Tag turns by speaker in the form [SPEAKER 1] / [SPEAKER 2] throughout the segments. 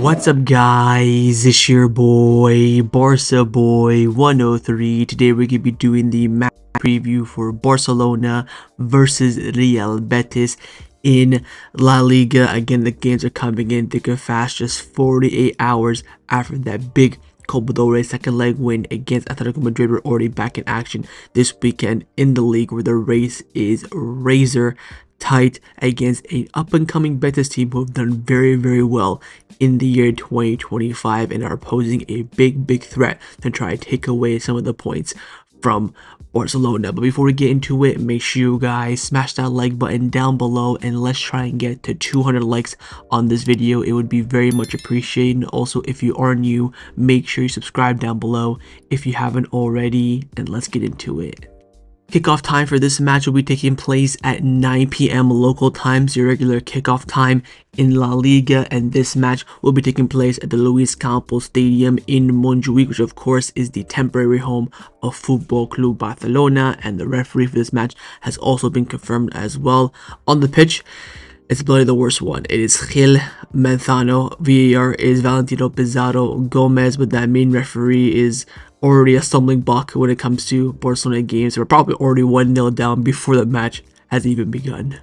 [SPEAKER 1] What's up guys, it's your boy, Barca Boy 103. Today we're going to be doing the match preview for Barcelona versus Real Betis in La Liga. Again, the games are coming in thick and fast, just 48 hours after that big Copa del Rey second leg win against Atletico Madrid. We're already back in action this weekend in the league, where the race is razor tight against an up-and-coming Betis team who have done very well in the year 2025 and are posing a big threat to try and take away some of the points from Barcelona. But before we get into it, make sure you guys smash that like button down below and let's try and get to 200 likes on this video. It would be very much appreciated. Also, if you are new, make sure you subscribe down below if you haven't already, and let's get into it. Kickoff time for this match will be taking place at 9 p.m. local time, so your regular kickoff time in La Liga, and this match will be taking place at the Luis Campos Stadium in Montjuic, which of course is the temporary home of Football Club Barcelona, and the referee for this match has also been confirmed as well. On the pitch, it's probably the worst one. It is Gil Manzano. VAR is Valentino Pizarro Gomez, but that main referee is already a stumbling block when it comes to Barcelona games. We're probably already 1-0 down before the match has even begun.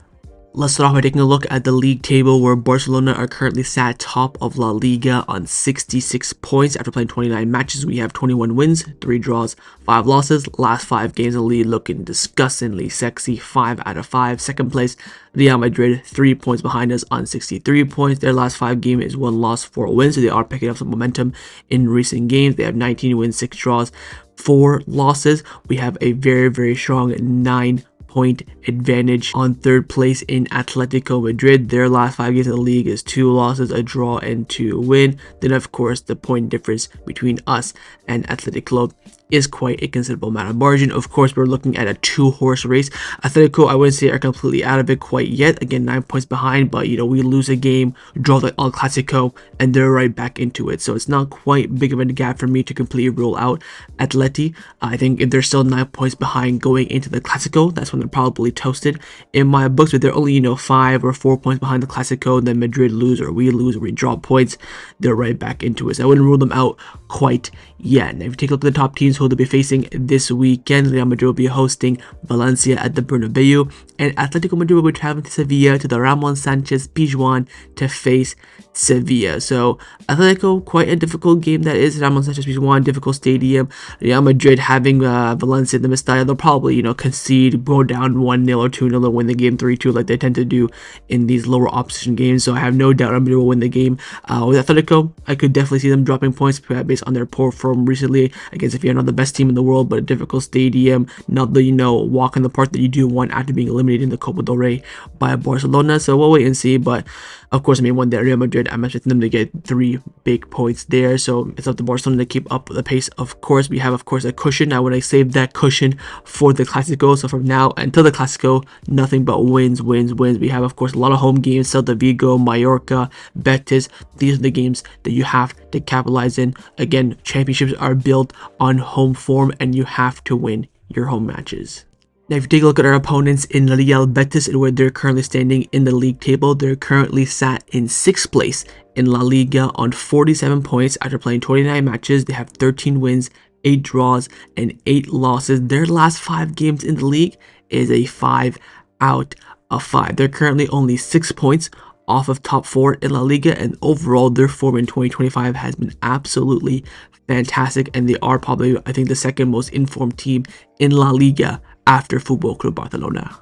[SPEAKER 1] Let's start off by taking a look at the league table, where Barcelona are currently sat top of La Liga on 66 points after playing 29 matches. We have 21 wins, 3 draws, 5 losses. Last 5 games in the league looking disgustingly sexy, 5 out of 5. Second place, Real Madrid, 3 points behind us on 63 points. Their last 5 games is 1 loss, 4 wins, so they are picking up some momentum in recent games. They have 19 wins, 6 draws, 4 losses. We have a very strong 9-point advantage on third place in Atletico Madrid. Their last 5 games in the league is 2 losses, a draw, and 2 wins. Then of course the point difference between us and Athletic Club is quite a considerable amount of margin. Of course, we're looking at a 2-horse race. Atletico, I wouldn't say are completely out of it quite yet. Again, 9 points behind, but you know, we lose a game, draw the El Clasico, and they're right back into it. So it's not quite big of a gap for me to completely rule out Atleti. I think if they're still 9 points behind going into the Clasico, that's when they're probably toasted in my books. But they're only, 5 or 4 points behind the Clasico, then Madrid lose or we draw points, they're right back into it. So I wouldn't rule them out quite yet. Now, if you take a look at the top teams who they'll be facing this weekend, Real Madrid will be hosting Valencia at the Bernabeu, and Atletico Madrid will be traveling to Sevilla to the Ramon Sanchez Pizjuan to face Sevilla. So Atletico, quite a difficult game that is. Ramon Sanchez Pizjuan, difficult stadium. Real Madrid having Valencia in the Mestalla, they'll probably concede, go down 1-0 or 2-0 and win the game 3-2 like they tend to do in these lower opposition games. So I have no doubt Real Madrid will win the game. With Atletico, I could definitely see them dropping points based on their poor form recently against, if you're not the best team in the world, but a difficult stadium, not the walk in the park that you do want after being eliminated in the Copa del Rey by Barcelona. So we'll wait and see. But of course, one day Real Madrid, I'm expecting them to get 3 big points there. So it's up to Barcelona to keep up the pace. Of course, we have a cushion. I want to save that cushion for the Clasico. So from now until the Clasico, nothing but wins. We have, of course, a lot of home games: Celta Vigo, Mallorca, Betis. These are the games that you have to capitalize in. Again, championships are built on home form, and you have to win your home matches. Now, if you take a look at our opponents in Real Betis and where they're currently standing in the league table, they're currently sat in 6th place in La Liga on 47 points after playing 29 matches. They have 13 wins, 8 draws, and 8 losses. Their last 5 games in the league is a 5 out of 5. They're currently only 6 points off of top 4 in La Liga, and overall their form in 2025 has been absolutely fantastic, and they are probably, I think, the second most informed team in La Liga after Football Club Barcelona.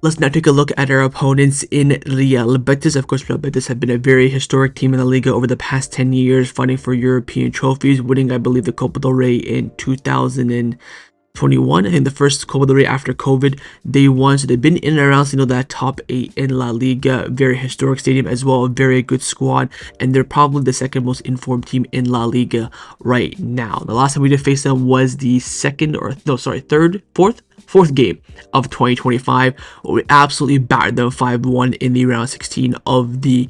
[SPEAKER 1] Let's now take a look at our opponents in Real Betis. Of course, Real Betis have been a very historic team in La Liga over the past 10 years, fighting for European trophies, winning, I believe, the Copa del Rey in 2021. I think the first Copa del Rey after COVID they won, so they've been in and around that top 8 in La Liga. Very historic stadium as well, a very good squad, and they're probably the second most informed team in La Liga right now. The last time we did face them was the fourth game of 2025, where we absolutely battered them 5-1 in the round 16 of the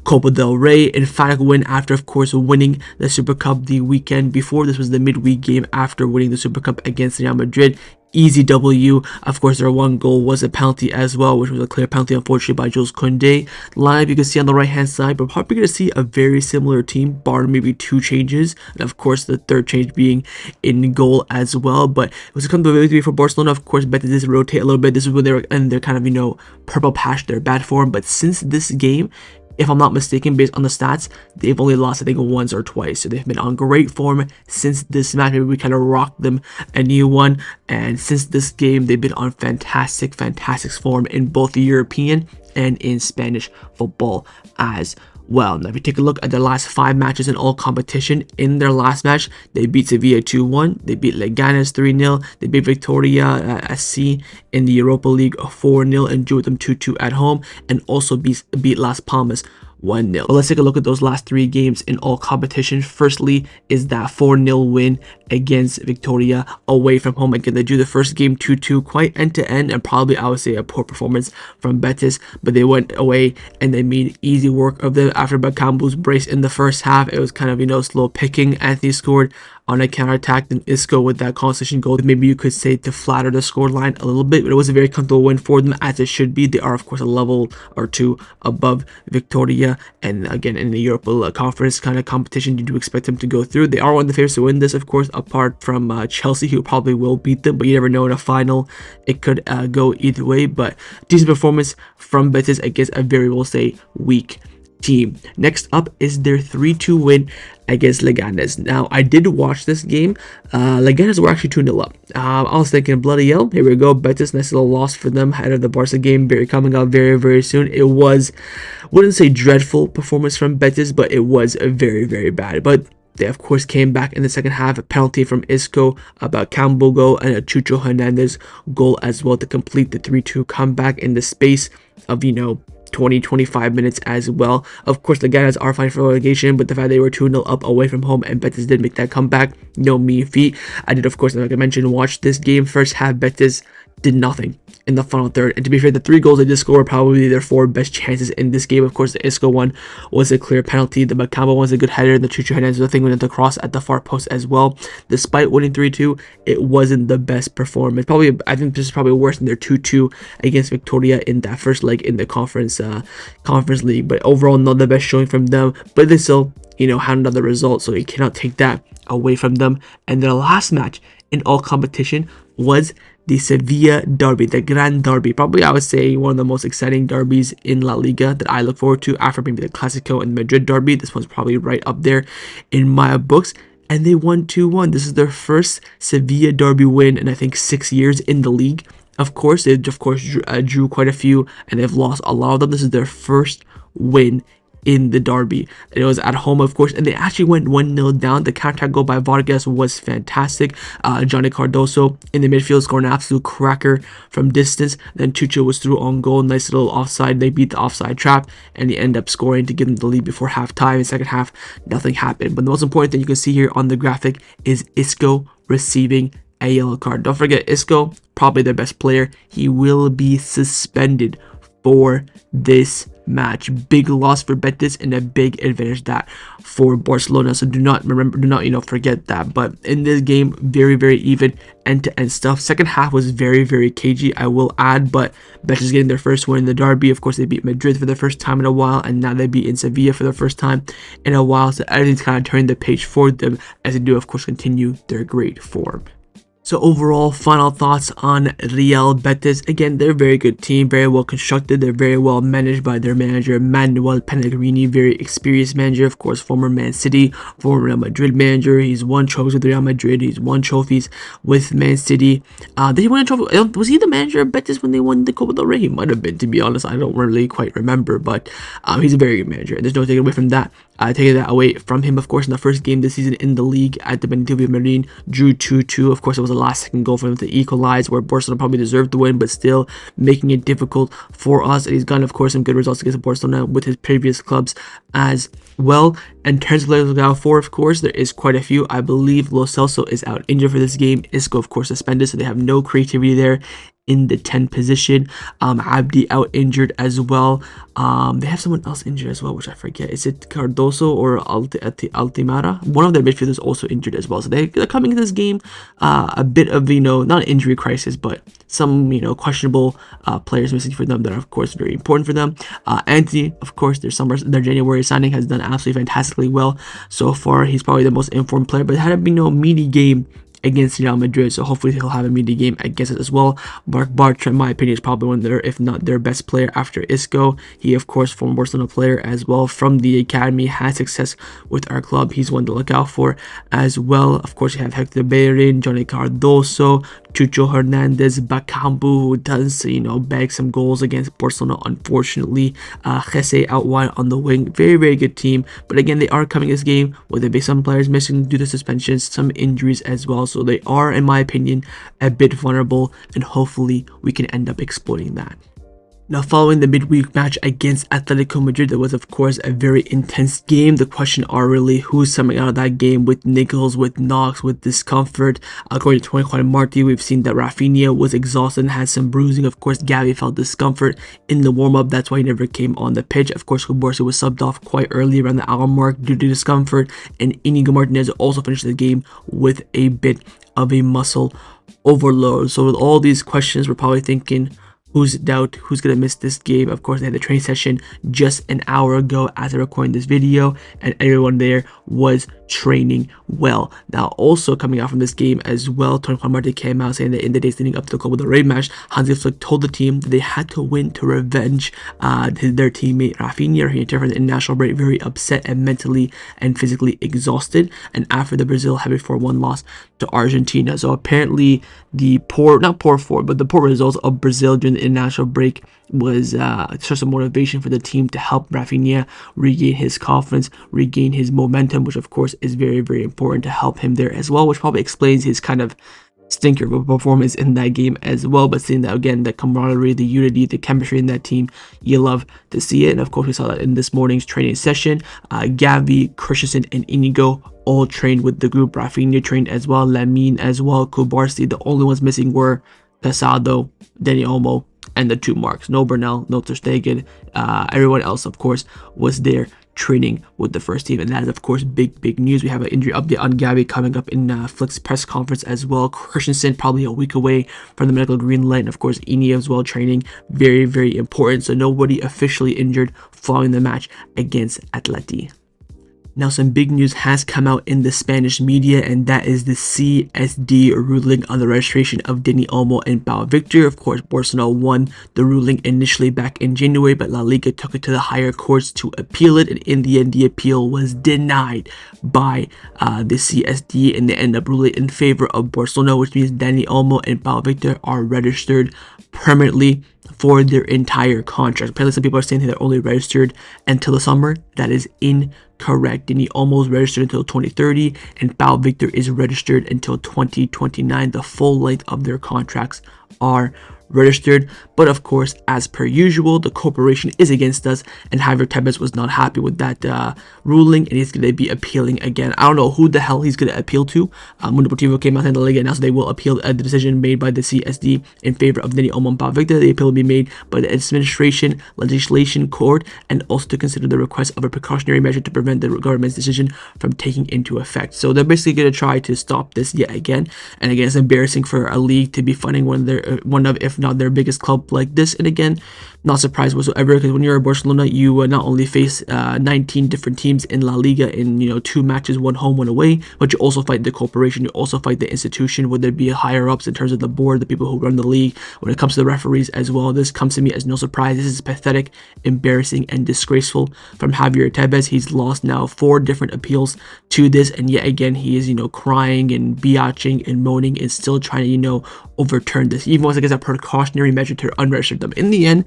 [SPEAKER 1] Copa del Rey. Emphatic win after, of course, winning the Super Cup the weekend before. This was the midweek game after winning the Super Cup against Real Madrid easy W. Of course, their one goal was a penalty as well, which was a clear penalty, unfortunately, by Jules Kounde. Lineup you can see on the right hand side, but probably going to see a very similar team, bar maybe 2 changes, and of course the third change being in goal as well. But it was a come to victory for Barcelona. Of course, Betis did rotate a little bit. This is when they were in their kind of, purple patch, their bad form. But since this game, if I'm not mistaken, based on the stats, they've only lost, I think, once or twice. So they've been on great form since this match. Maybe we kind of rocked them a new one. And since this game, they've been on fantastic form in both European and in Spanish football as well. Now, if you take a look at their last 5 matches in all competition, in their last match, they beat Sevilla 2-1, they beat Leganes 3-0, they beat Victoria SC in the Europa League 4-0 and drew them 2-2 at home, and also beat Las Palmas 1-0. But let's take a look at those last 3 games in all competition. Firstly is that 4-0 win against Victoria away from home. Again, they drew the first game 2-2, quite end-to-end, and probably, I would say, a poor performance from Betis, but they went away and they made easy work of them after Bakambu's brace in the first half. It was kind of, slow picking. Antony scored on a counter-attack, then Isco with that concentration goal, maybe you could say, to flatter the scoreline a little bit, but it was a very comfortable win for them, as it should be. They are, of course, a level or 2 above Victoria, and again, in the Europa Conference kind of competition, you do expect them to go through. They are one of the favorites to win this, of course, apart from Chelsea, who probably will beat them, but you never know. In a final, it could go either way. But decent performance from Betis against a very, we'll say, weak team. Next up is their 3-2 win against Leganes. Now, I did watch this game. Leganes were actually 2-0 up. I was thinking, bloody hell, here we go. Betis, nice little loss for them ahead of the Barca game, coming out very soon. It was, wouldn't say dreadful performance from Betis, but it was very bad. But they, of course, came back in the second half. A penalty from Isco, about Campbell goal, and a Chucho Hernandez goal as well to complete the 3-2 comeback in the space of, 20-25 minutes as well. Of course, the guys are fighting for relegation, but the fact they were 2-0 up away from home and Betis did make that comeback, no mean feat. I did, of course, like I mentioned, watch this game. First half, Betis did nothing in the final third, and to be fair, the 3 goals they did score were probably their 4 best chances in this game. Of course, the Isco one was a clear penalty, the Bacamba one was a good header, and the Chucho Hernandez was the thing went at the cross at the far post as well. Despite winning 3-2, it wasn't the best performance. Probably, I think this is probably worse than their 2-2 against Victoria in that first leg in the conference league. But overall, not the best showing from them, but they still, had another result, so you cannot take that away from them. And their last match in all competition was the Sevilla derby, the Grand Derby. Probably, I would say, one of the most exciting derbies in La Liga that I look forward to after maybe the Clásico and Madrid derby. This one's probably right up there in my books. And they won 2-1. This is their first Sevilla derby win in, I think, 6 years in the league. Of course, they drew quite a few, and they've lost a lot of them. This is their first win in the derby. It was at home, of course, and they actually went 1-0 down. The counter goal by Vargas was fantastic. Johnny Cardoso in the midfield scored an absolute cracker from distance. Then Chucho was through on goal, nice little offside. They beat the offside trap, and they end up scoring to give them the lead before halftime. In second half, nothing happened. But the most important thing you can see here on the graphic is Isco receiving a yellow card. Don't forget, Isco, probably their best player. He will be suspended for this match. Big loss for Betis and a big advantage that for Barcelona. So do not forget that. But in this game, very even end-to-end stuff. Second half was very cagey, I will add, but Betis getting their first win in the derby. Of course, they beat Madrid for the first time in a while, and now they beat in Sevilla for the first time in a while. So everything's kind of turning the page for them as they do, of course, continue their great form. So overall, final thoughts on Real Betis. Again, they're a very good team, very well constructed. They're very well managed by their manager, Manuel Pellegrini, very experienced manager. Of course, former Man City, former Real Madrid manager. He's won trophies with Real Madrid. He's won trophies with Man City. Did he win a trophy? Was he the manager of Betis when they won the Copa del Rey? He might have been, to be honest. I don't really quite remember, but he's a very good manager. There's no taking away from that. Taking that away from him, of course, in the first game this season in the league at the Benito Villamarín, drew 2-2. Of course, it was the last second goal for them to equalize, where Barcelona probably deserved the win, but still making it difficult for us. And he's gotten, of course, some good results against Barcelona with his previous clubs as well. In terms of players to look out for, of course, there is quite a few. I believe Lo Celso is out injured for this game. Isco, of course, suspended, so they have no creativity there in the 10 position. Abdi out injured as well. They have someone else injured as well, which I forget. Is it Cardoso or Altimara? One of their midfielders also injured as well. So they're coming in this game a bit of, not an injury crisis, but some, questionable players missing for them that are, of course, very important for them. Antony, of course, their January signing has done absolutely fantastically well so far. He's probably the most informed player, but it had a meaty game against Real Madrid, so hopefully he'll have a meaty game against it as well. Marc Bartra, in my opinion, is probably one of their, if not their best player after Isco. He, of course, former Barcelona player as well from the academy, had success with our club. He's one to look out for as well. Of course, you have Hector Bellerin, Johnny Cardoso, Chucho Hernandez, Bakambu, who does, bag some goals against Barcelona, unfortunately. Jesse out wide on the wing. Very, very good team. But again, they are coming this game with some players missing due to suspensions, some injuries as well. So they are, in my opinion, a bit vulnerable, and hopefully we can end up exploiting that. Now, following the midweek match against Atletico Madrid, there was, of course, a very intense game. The question are really who's coming out of that game with niggles, with knocks, with discomfort. According to Juan Marti, we've seen that Raphinha was exhausted and had some bruising. Of course, Gavi felt discomfort in the warm-up. That's why he never came on the pitch. Of course, Cubarsi was subbed off quite early around the hour mark due to discomfort. And Inigo Martinez also finished the game with a bit of a muscle overload. So with all these questions, we're probably thinking, who's doubt, who's going to miss this game? Of course, they had the training session just an hour ago as I recording this video, and everyone there was training well. Now, also coming out from this game as well, Tony Martin came out saying that in the days leading up to the Copa del Rey match, Hansi Flick told the team that they had to win to revenge their teammate Raphinha. He returned from the international break very upset and mentally and physically exhausted, and after the Brazil heavy 4-1 loss to Argentina. So apparently the poor results of Brazil during the international break was a source of motivation for the team to help Raphinha regain his confidence, regain his momentum, which of course is very, very important to help him there as well, which probably explains his kind of stinker of a performance in that game as well. But seeing that again, the camaraderie, the unity, the chemistry in that team, you love to see it. And of course, we saw that in this morning's training session. Gavi, Christensen, and Inigo all trained with the group. Raphinha trained as well, Lamine as well, Cubarsi. The only ones missing were Casado, Dani Olmo, and the two marks. No Bernal, no Ter Stegen. Everyone else, of course, was there training with the first team, and that is, of course, big news. We have an injury update on Gavi coming up in Flick's press conference as well. Christensen probably a week away from the medical green light, and of course Ini as well training. Very, very important. So nobody officially injured following the match against Atleti. Now, some big news has come out in the Spanish media, and that is the CSD ruling on the registration of Dani Olmo and Pau Victor. Of course, Barcelona won the ruling initially back in January, but La Liga took it to the higher courts to appeal it, and in the end, the appeal was denied by the CSD, and they end up ruling in favor of Barcelona, which means Dani Olmo and Pau Victor are registered permanently for their entire contract. Apparently, some people are saying they're only registered until the summer. That is incorrect. Dani Olmo is registered until 2030, and Pau Victor is registered until 2029. The full length of their contracts are registered, but of course, as per usual, the corporation is against us, and Javier Tebas was not happy with that ruling, and he's going to be appealing again. I don't know who the hell he's going to appeal to. Mundo Deportivo came out in the Liga and announced they will appeal the decision made by the CSD in favor of Dani Olmo and Pau Victor. The appeal will be made by the Administration Legislation Court, and also to consider the request of a precautionary measure to prevent the government's decision from taking into effect. So they're basically going to try to stop this yet again. And again, it's embarrassing for a league to be funding one of, if not their biggest club like this. And again, not surprised whatsoever, because when you're at Barcelona, you not only face 19 different teams in La Liga in 2 matches, 1 home, 1 away, but you also fight the corporation, you also fight the institution, whether it be higher ups in terms of the board, the people who run the league, when it comes to the referees as well. This comes to me as no surprise. This is pathetic, embarrassing, and disgraceful from Javier Tebas. He's lost now 4 different appeals to this, and yet again he is crying and biatching and moaning and still trying to overturn this, even once it gets a precautionary measure to unregister them. In the end,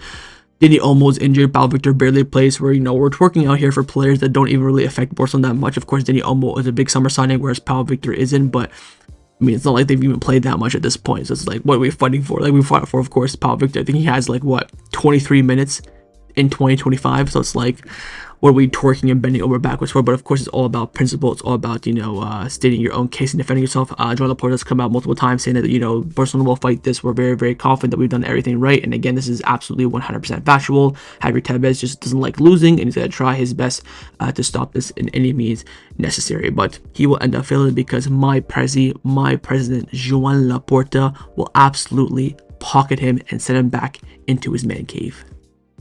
[SPEAKER 1] Dani Olmo is injured. Pau Victor barely plays. We're twerking out here for players that don't even really affect Barcelona that much. Of course, Dani Olmo is a big summer signing, whereas Pau Victor isn't. But I mean, it's not like they've even played that much at this point. So it's like, what are we fighting for? Like, we fought for, of course, Pau Victor. I think he has 23 minutes in 2025. So it's like, what are we twerking and bending over backwards for? But of course, it's all about principle. It's all about, stating your own case and defending yourself. Joan Laporta has come out multiple times saying that, Barcelona will fight this. We're very, very confident that we've done everything right. And again, this is absolutely 100% factual. Javier Tebas just doesn't like losing, and he's going to try his best to stop this in any means necessary. But he will end up failing because my president, Joan Laporta, will absolutely pocket him and send him back into his man cave.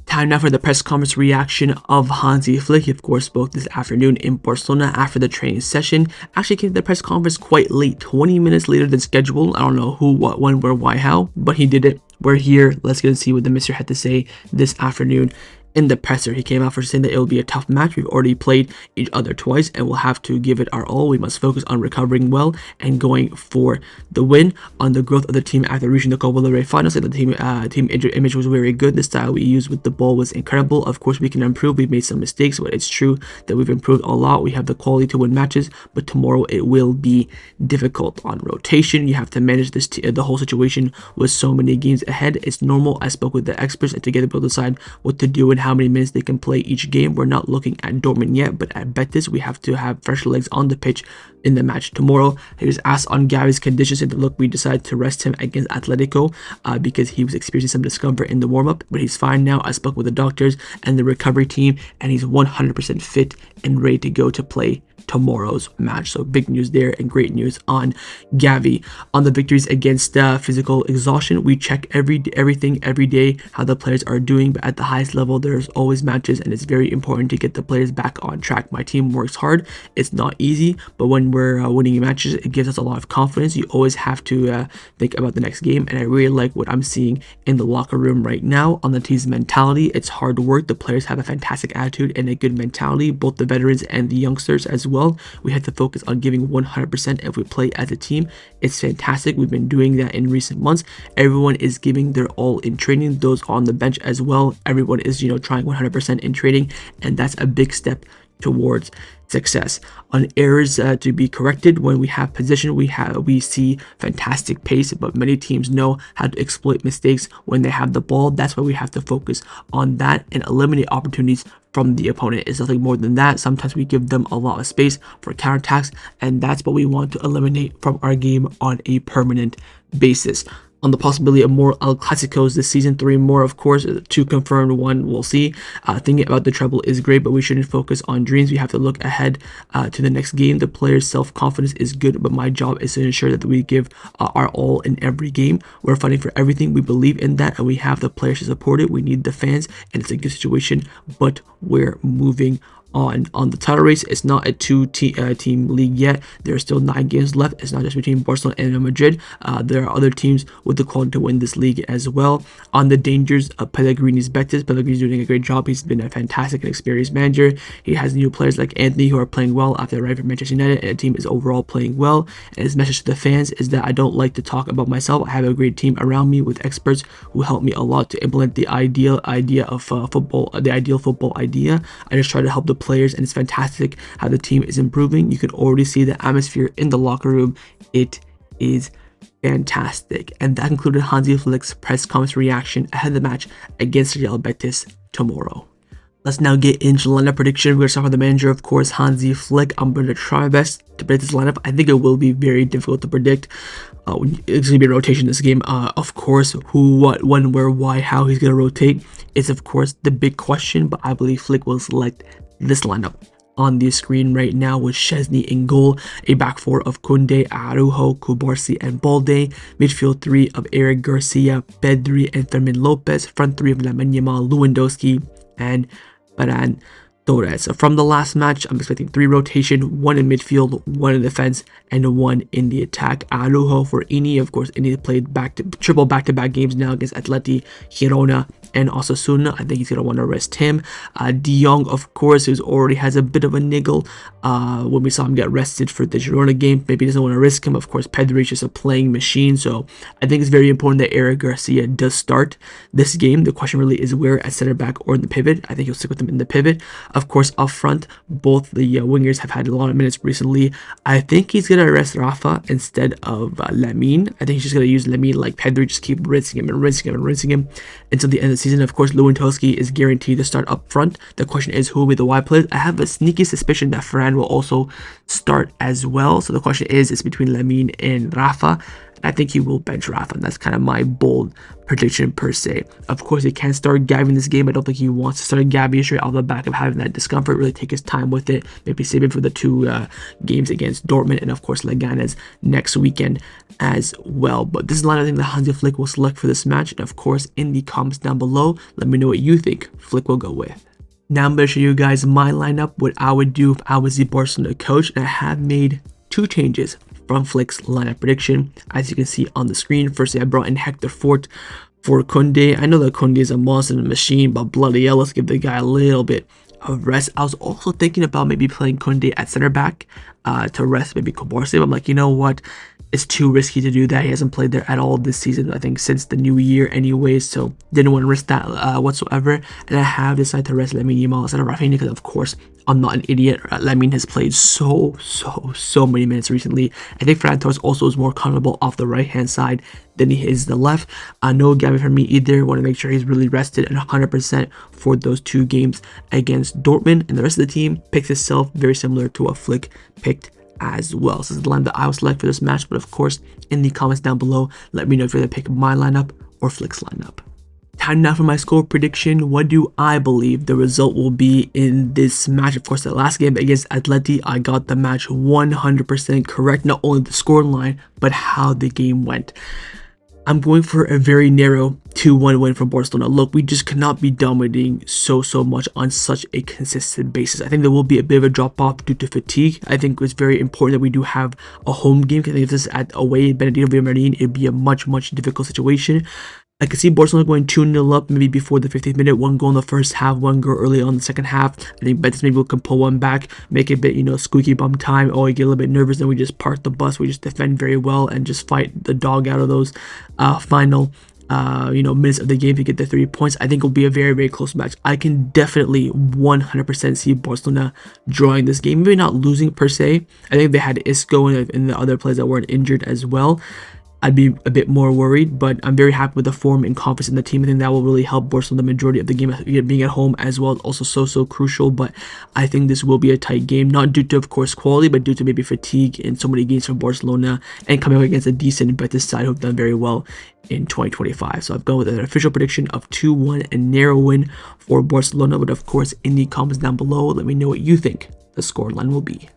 [SPEAKER 1] Time now for the press conference reaction of Hansi Flick. He of course spoke this afternoon in Barcelona after the training session. Actually came to the press conference quite late, 20 minutes later than scheduled. I don't know who, what, when, where, why, how, but he did it. We're here. Let's get and see what the Mr. had to say this afternoon. In the presser, he came out for saying that it will be a tough match. We've already played each other twice and we'll have to give it our all. We must focus on recovering well and going for the win. On the growth of the team after reaching the Copa del Rey final, said the team image was very good. The style we used with the ball was incredible. Of course, we can improve. We've made some mistakes, but it's true that we've improved a lot. We have the quality to win matches, but tomorrow it will be difficult. On rotation, you have to manage this the whole situation with so many games ahead. It's normal. I spoke with the experts and together we'll decide what to do and how many minutes they can play each game. We're not looking at Dortmund yet, but at Betis, we have to have fresh legs on the pitch in the match tomorrow. He was asked on Gavi's conditions and look, we decided to rest him against Atletico because he was experiencing some discomfort in the warm-up, but he's fine now. I spoke with the doctors and the recovery team, and he's 100% fit and ready to go to play tomorrow's match. So big news there and great news on Gavi. On the victories against physical exhaustion, we check everything every day how the players are doing, but at the highest level there's always matches and it's very important to get the players back on track. My team works hard. It's not easy, but when we're winning matches, it gives us a lot of confidence. You always have to think about the next game, and I really like what I'm seeing in the locker room right now. On the team's mentality, it's hard work. The players have a fantastic attitude and a good mentality, both the veterans and the youngsters as well. We have to focus on giving 100% if we play as a team. It's fantastic. We've been doing that in recent months. Everyone is giving their all in training, those on the bench as well. Everyone is trying 100% in training, and that's a big step towards success. On errors to be corrected, when we have possession, we see fantastic pace, but many teams know how to exploit mistakes when they have the ball. That's why we have to focus on that and eliminate opportunities from the opponent. It's nothing more than that. Sometimes we give them a lot of space for counterattacks, and that's what we want to eliminate from our game on a permanent basis. On the possibility of more El Clasicos this season, 3 more, of course, 2 confirmed, 1 we'll see. Thinking about the treble is great, but we shouldn't focus on dreams. We have to look ahead to the next game. The players' self-confidence is good, but my job is to ensure that we give our all in every game. We're fighting for everything. We believe in that, and we have the players to support it. We need the fans, and it's a good situation, but we're moving on the title race. It's not a two-team league yet. There are still 9 games left. It's not just between Barcelona and Madrid. There are other teams with the quality to win this league as well. On the dangers of Pellegrini's Betis, Pellegrini's doing a great job. He's been a fantastic and experienced manager. He has new players like Antony who are playing well after arriving from Manchester United, and the team is overall playing well. And his message to the fans is that I don't like to talk about myself. I have a great team around me with experts who help me a lot to implement the ideal idea of football, the ideal football idea. I just try to help the players, and it's fantastic how the team is improving. You can already see the atmosphere in the locker room. It is fantastic. And that concluded Hansi Flick's press conference reaction ahead of the match against Real Betis tomorrow. Let's now get into lineup prediction. We're going to start with the manager, of course, Hansi Flick. I'm going to try my best to predict this lineup. I think it will be very difficult to predict. It's going to be a rotation this game. Of course, who, what, when, where, why, how he's going to rotate is, of course, the big question. But I believe Flick will select this lineup on the screen right now with Szczesny in goal, a back 4 of Kounde, Araujo, Cubarsi, and Balde, midfield 3 of Eric Garcia, Pedri, and Fermin Lopez, front 3 of Lamine Yamal, Lewandowski, and Ferran Torres. So from the last match, I'm expecting 3 rotation, 1 in midfield, 1 in defense, and 1 in the attack. Araujo for Ini. Of course, Ini played triple back-to-back games now against Atleti, Girona, and Osasuna. I think he's going to want to rest him. De Jong, of course, who already has a bit of a niggle when we saw him get rested for the Girona game. Maybe he doesn't want to risk him. Of course, Pedri is just a playing machine, so I think it's very important that Eric Garcia does start this game. The question really is where, at center back or in the pivot. I think he'll stick with him in the pivot. Of course, up front, both the wingers have had a lot of minutes recently. I think he's going to rest Rafa instead of Lamine. I think he's just going to use Lamine like Pedri, just keep rinsing him and rinsing him and rinsing him until the end of the season. Of course, Lewandowski is guaranteed to start up front. The question is, who will be the wide players? I have a sneaky suspicion that Ferran will also start as well. So the question is, it's between Lamine and Rafa. I think he will bench Rafa, and that's kind of my bold prediction per se. Of course, he can't start gabbing this game. I don't think he wants to start gabbing straight off the back of having that discomfort. Really take his time with it. Maybe save it for the two games against Dortmund and, of course, Leganes next weekend as well. But this is the line I think that Hansi Flick will select for this match. And, of course, in the comments down below, let me know what you think Flick will go with. Now I'm going to show you guys my lineup, what I would do if I was the Barcelona coach. And I have made 2 changes from Flick's lineup prediction. As you can see on the screen, firstly I brought in Hector Fort for Kounde. I know that Kounde is a monster and a machine, but bloody hell, let's give the guy a little bit of rest. I was also thinking about maybe playing Kounde at center back to rest maybe Cubarsi. I'm like, you know what? It's too risky to do that. He hasn't played there at all this season, I think, since the new year anyways, so didn't want to risk that whatsoever. And I have decided to rest Lamine Yamal instead of Raphinha because, of course, I'm not an idiot. Lamine has played so many minutes recently. I think Ferran Torres also is more comfortable off the right-hand side than he is the left. No Gabby for me either. Want to make sure he's really rested and 100% for those 2 games against Dortmund. And the rest of the team picks itself very similar to what Flick picked as well. So this is the line that I will select for this match. But of course, in the comments down below, let me know if you're going to pick my lineup or Flick's lineup. Time now for my score prediction. What do I believe the result will be in this match? Of course, the last game against Atleti, I got the match 100% correct. Not only the score line, but how the game went. I'm going for a very narrow 2-1 win for Barcelona. Look, we just cannot be dominating so much on such a consistent basis. I think there will be a bit of a drop off due to fatigue. I think it's very important that we do have a home game, because I think if this is at away Benedito Villamarin, it'd be a much difficult situation. I can see Barcelona going 2-0 up maybe before the 50th minute, 1 goal in the first half, 1 goal early on the second half. I think Betis maybe can pull one back, make it a bit, squeaky bum time. Oh, you get a little bit nervous, then we just park the bus, we just defend very well and just fight the dog out of those final minutes of the game to get the 3 points. I think it'll be a very close match. I can definitely 100% see Barcelona drawing this game, maybe not losing per se. I think they had Isco and the other players that weren't injured as well, I'd be a bit more worried, but I'm very happy with the form and confidence in the team. I think that will really help Barcelona the majority of the game, being at home as well, also so crucial. But I think this will be a tight game, not due to, of course, quality, but due to maybe fatigue in so many games for Barcelona and coming up against a decent Betis side who've done very well in 2025. So I've gone with an official prediction of 2-1 and narrow win for Barcelona. But of course, in the comments down below, let me know what you think the scoreline will be.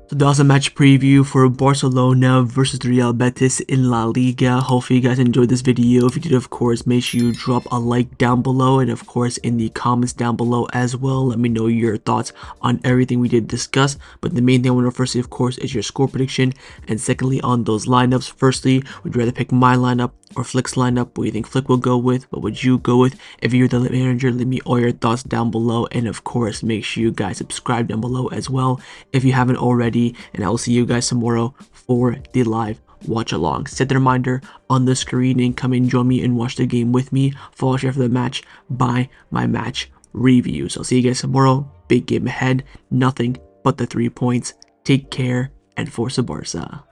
[SPEAKER 1] So that was a match preview for Barcelona versus Real Betis in La Liga. Hopefully you guys enjoyed this video. If you did, of course, make sure you drop a like down below, and of course in the comments down below as well, let me know your thoughts on everything we did discuss. But the main thing I want to know firstly, of course, is your score prediction, and secondly on those lineups. Firstly, would you rather pick my lineup or Flick's lineup? What do you think Flick will go with? What would you go with? If you're the manager, leave me all your thoughts down below, and of course make sure you guys subscribe down below as well if you haven't already. And I will see you guys tomorrow for the live watch along. Set the reminder on the screen and come and join me and watch the game with me. Follow share for the match by my match reviews. I'll see you guys tomorrow. Big game ahead. Nothing but the 3 points. Take care and Forza Barca.